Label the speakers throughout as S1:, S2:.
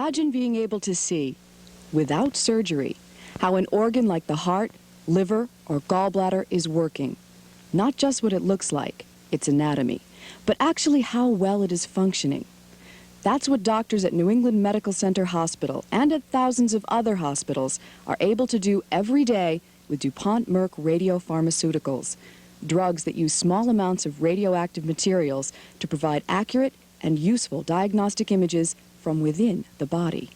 S1: Imagine being able to see, without surgery, how an organ like the heart, liver, or gallbladder is working. Not just what it looks like, its anatomy, but actually how well it is functioning. That's what doctors at New England Medical Center Hospital and at thousands of other hospitals are able to do every day with DuPont Merck radiopharmaceuticals, drugs that use small amounts of radioactive materials to provide accurate and useful diagnostic images from within the body.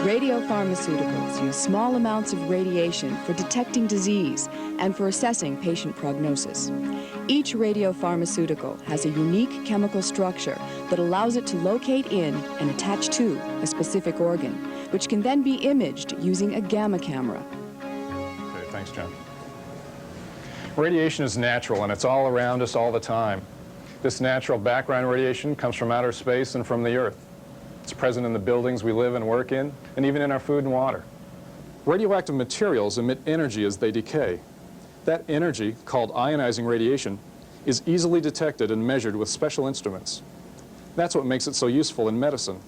S1: Radiopharmaceuticals use small amounts of radiation for detecting disease and for assessing patient prognosis. Each radiopharmaceutical has a unique chemical structure that allows it to locate in and attach to a specific organ, which can then be imaged using a gamma camera.
S2: Okay, thanks, John. Radiation is natural, and it's all around us all the time. This natural background radiation comes from outer space and from the Earth. It's present in the buildings we live and work in, and even in our food and water. Radioactive materials emit energy as they decay. That energy, called ionizing radiation, is easily detected and measured with special instruments. That's what makes it so useful in medicine.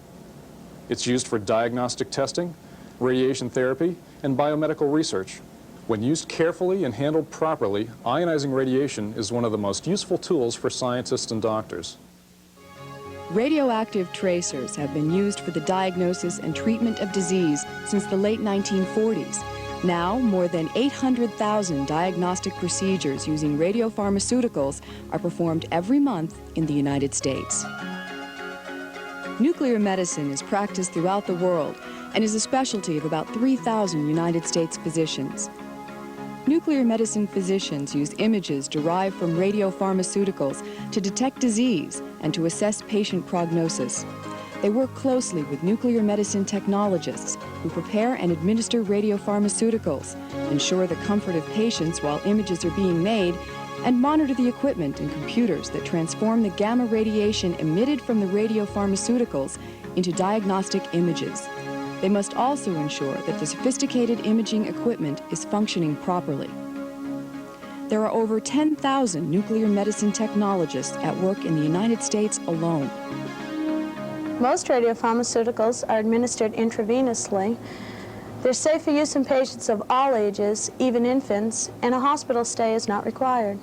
S2: It's used for diagnostic testing, radiation therapy, and biomedical research. When used carefully and handled properly, ionizing radiation is one of the most useful tools for scientists and doctors.
S1: Radioactive tracers have been used for the diagnosis and treatment of disease since the late 1940s. Now, more than 800,000 diagnostic procedures using radiopharmaceuticals are performed every month in the United States. Nuclear medicine is practiced throughout the world and is a specialty of about 3,000 United States physicians. Nuclear medicine physicians use images derived from radiopharmaceuticals to detect disease and to assess patient prognosis. They work closely with nuclear medicine technologists who prepare and administer radiopharmaceuticals, ensure the comfort of patients while images are being made, and monitor the equipment and computers that transform the gamma radiation emitted from the radiopharmaceuticals into diagnostic images. They must also ensure that the sophisticated imaging equipment is functioning properly. There are over 10,000 nuclear medicine technologists at work in the United States alone.
S3: Most radiopharmaceuticals are administered intravenously. They're safe for use in patients of all ages, even infants, and a hospital stay is not required.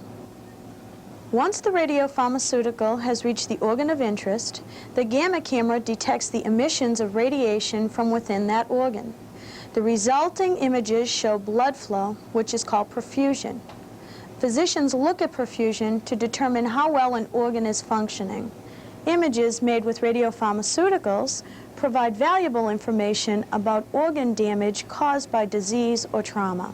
S3: Once the radiopharmaceutical has reached the organ of interest, the gamma camera detects the emissions of radiation from within that organ. The resulting images show blood flow, which is called perfusion. Physicians look at perfusion to determine how well an organ is functioning. Images made with radiopharmaceuticals provide valuable information about organ damage caused by disease or trauma.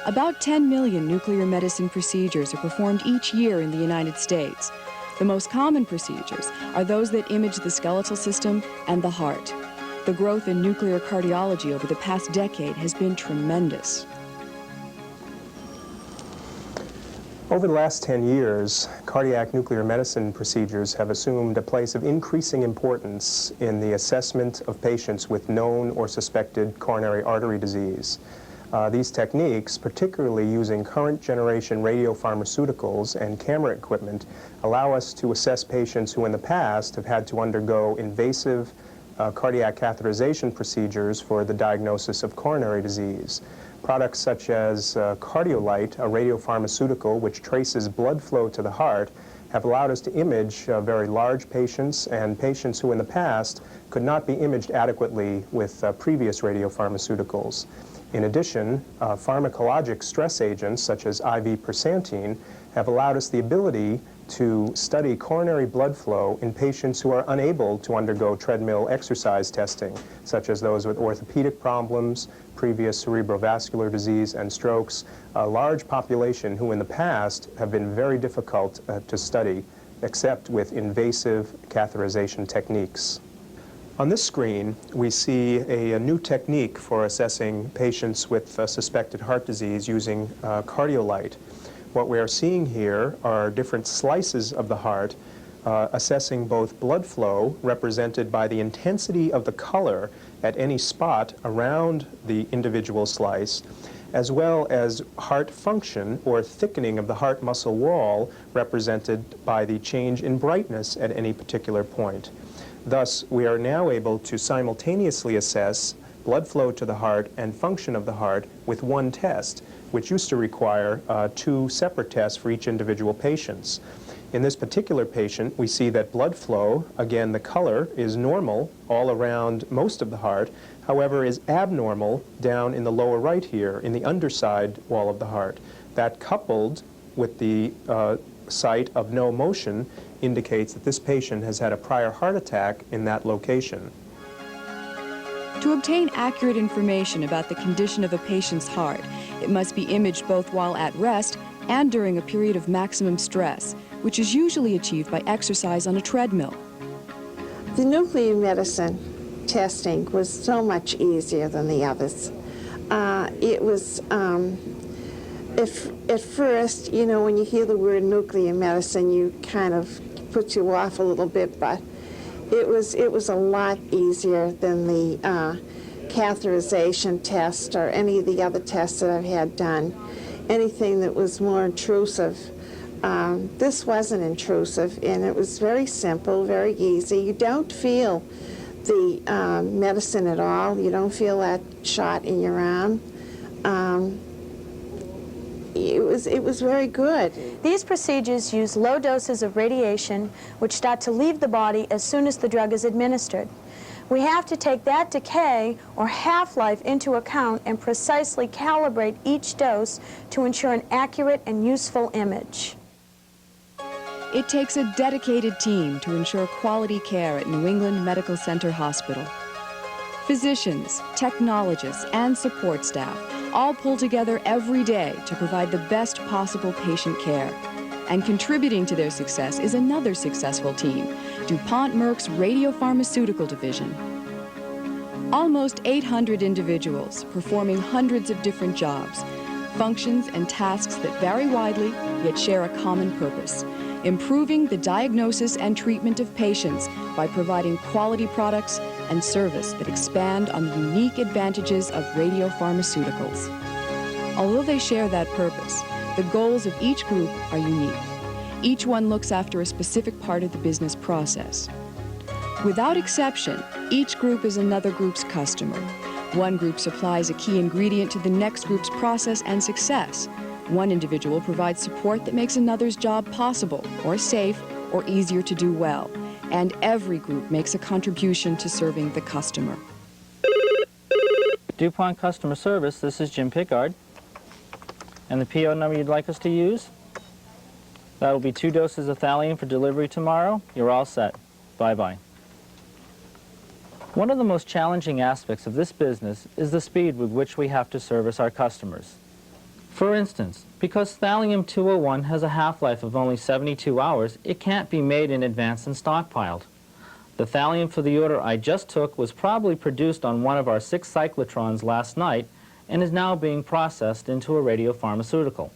S1: About 10 million nuclear medicine procedures are performed each year in the United States. The most common procedures are those that image the skeletal system and the heart. The growth in nuclear cardiology over the past decade has been tremendous.
S4: Over the last 10 years, cardiac nuclear medicine procedures have assumed a place of increasing importance in the assessment of patients with known or suspected coronary artery disease. These techniques, particularly using current generation radiopharmaceuticals and camera equipment, allow us to assess patients who in the past have had to undergo invasive cardiac catheterization procedures for the diagnosis of coronary disease. Products such as Cardiolite, a radiopharmaceutical which traces blood flow to the heart, have allowed us to image very large patients and patients who in the past could not be imaged adequately with previous radiopharmaceuticals. In addition, pharmacologic stress agents such as IV persantine have allowed us the ability to study coronary blood flow in patients who are unable to undergo treadmill exercise testing, such as those with orthopedic problems, previous cerebrovascular disease, and strokes, a large population who in the past have been very difficult to study, except with invasive catheterization techniques. On this screen, we see a new technique for assessing patients with suspected heart disease using Cardiolite. What we are seeing here are different slices of the heart assessing both blood flow, represented by the intensity of the color at any spot around the individual slice, as well as heart function, or thickening of the heart muscle wall, represented by the change in brightness at any particular point. Thus, we are now able to simultaneously assess blood flow to the heart and function of the heart with one test, which used to require 2 separate tests for each individual patient. In this particular patient, we see that blood flow, again, the color is normal all around most of the heart, however, is abnormal down in the lower right here, in the underside wall of the heart. That, coupled with the site of no motion, indicates that this patient has had a prior heart attack in that location.
S1: To obtain accurate information about the condition of a patient's heart, it must be imaged both while at rest and during a period of maximum stress, which is usually achieved by exercise on a treadmill.
S5: The nuclear medicine testing was so much easier than the others. It was, at first, you know, when you hear the word nuclear medicine, you kind of puts you off a little bit, but it was a lot easier than the catheterization test or any of the other tests that I've had done. Anything that was more intrusive. This wasn't intrusive, and it was very simple, very easy. You don't feel the medicine at all. You don't feel that shot in your arm. It was very good.
S3: These procedures use low doses of radiation, which start to leave the body as soon as the drug is administered. We have to take that decay or half-life into account and precisely calibrate each dose to ensure an accurate and useful image.
S1: It takes a dedicated team to ensure quality care at New England Medical Center Hospital. Physicians, technologists, and support staff all pull together every day to provide the best possible patient care. And contributing to their success is another successful team, DuPont Merck's radiopharmaceutical division. Almost 800 individuals performing hundreds of different jobs, functions and tasks that vary widely yet share a common purpose: improving the diagnosis and treatment of patients by providing quality products and service that expand on the unique advantages of radiopharmaceuticals. Although they share that purpose, the goals of each group are unique. Each one looks after a specific part of the business process. Without exception, each group is another group's customer. One group supplies a key ingredient to the next group's process and success. One individual provides support that makes another's job possible, or safe, or easier to do well. And every group makes a contribution to serving the customer.
S6: DuPont Customer Service, this is Jim Pickard. And the PO number you'd like us to use? That'll be 2 doses of thallium for delivery tomorrow. You're all set. Bye-bye. One of the most challenging aspects of this business is the speed with which we have to service our customers. For instance, because thallium-201 has a half-life of only 72 hours, it can't be made in advance and stockpiled. The thallium for the order I just took was probably produced on one of our 6 cyclotrons last night and is now being processed into a radiopharmaceutical.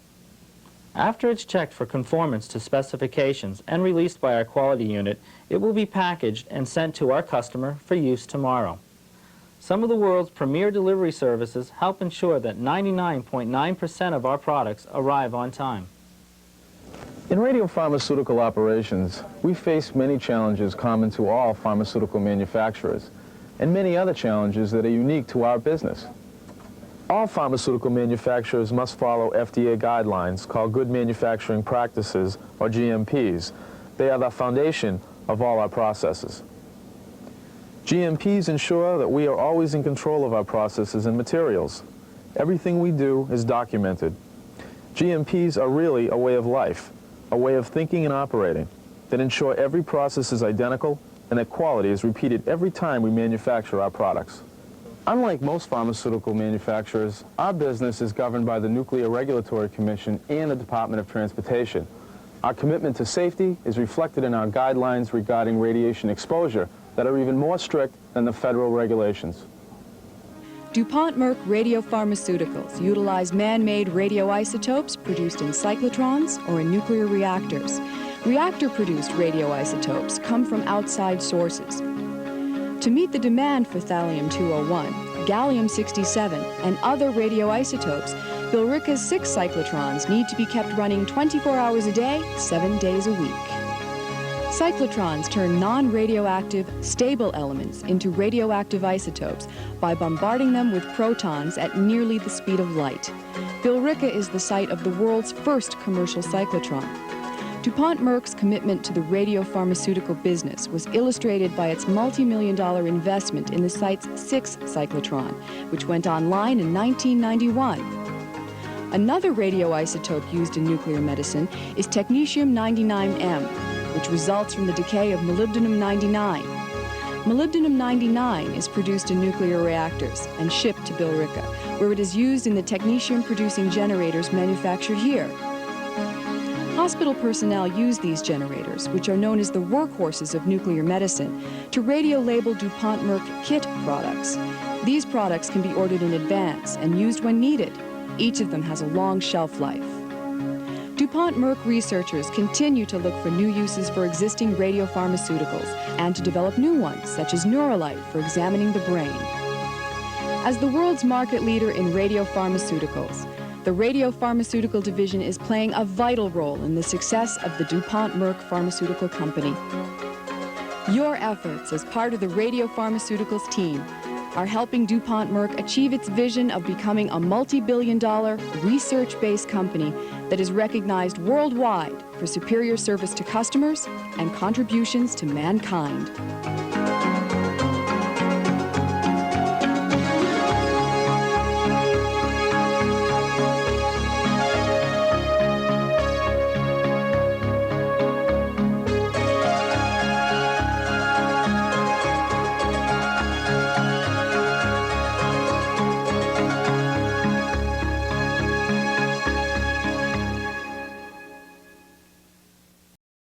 S6: After it's checked for conformance to specifications and released by our quality unit, it will be packaged and sent to our customer for use tomorrow. Some of the world's premier delivery services help ensure that 99.9% of our products arrive on time.
S7: In radiopharmaceutical operations, we face many challenges common to all pharmaceutical manufacturers, and many other challenges that are unique to our business. All pharmaceutical manufacturers must follow FDA guidelines called Good Manufacturing Practices, or GMPs. They are the foundation of all our processes. GMPs ensure that we are always in control of our processes and materials. Everything we do is documented. GMPs are really a way of life, a way of thinking and operating, that ensure every process is identical and that quality is repeated every time we manufacture our products. Unlike most pharmaceutical manufacturers, our business is governed by the Nuclear Regulatory Commission and the Department of Transportation. Our commitment to safety is reflected in our guidelines regarding radiation exposure that are even more strict than the federal regulations.
S1: DuPont Merck radiopharmaceuticals utilize man-made radioisotopes produced in cyclotrons or in nuclear reactors. Reactor-produced radioisotopes come from outside sources. To meet the demand for thallium-201, gallium-67, and other radioisotopes, Billerica's 6 cyclotrons need to be kept running 24 hours a day, 7 days a week. Cyclotrons turn non-radioactive, stable elements into radioactive isotopes by bombarding them with protons at nearly the speed of light. Billerica is the site of the world's first commercial cyclotron. DuPont Merck's commitment to the radiopharmaceutical business was illustrated by its multi-million-dollar investment in the site's 6th cyclotron, which went online in 1991. Another radioisotope used in nuclear medicine is technetium-99m, which results from the decay of molybdenum-99. Molybdenum-99 is produced in nuclear reactors and shipped to Billerica, where it is used in the technetium-producing generators manufactured here. Hospital personnel use these generators, which are known as the workhorses of nuclear medicine, to radio-label DuPont Merck kit products. These products can be ordered in advance and used when needed. Each of them has a long shelf life. DuPont Merck researchers continue to look for new uses for existing radiopharmaceuticals and to develop new ones, such as Neuralite for examining the brain. As the world's market leader in radiopharmaceuticals, the Radiopharmaceutical Division is playing a vital role in the success of the DuPont Merck Pharmaceutical Company. Your efforts as part of the radiopharmaceuticals team are helping DuPont Merck achieve its vision of becoming a multi-billion-dollar, research-based company that is recognized worldwide for superior service to customers and contributions to mankind.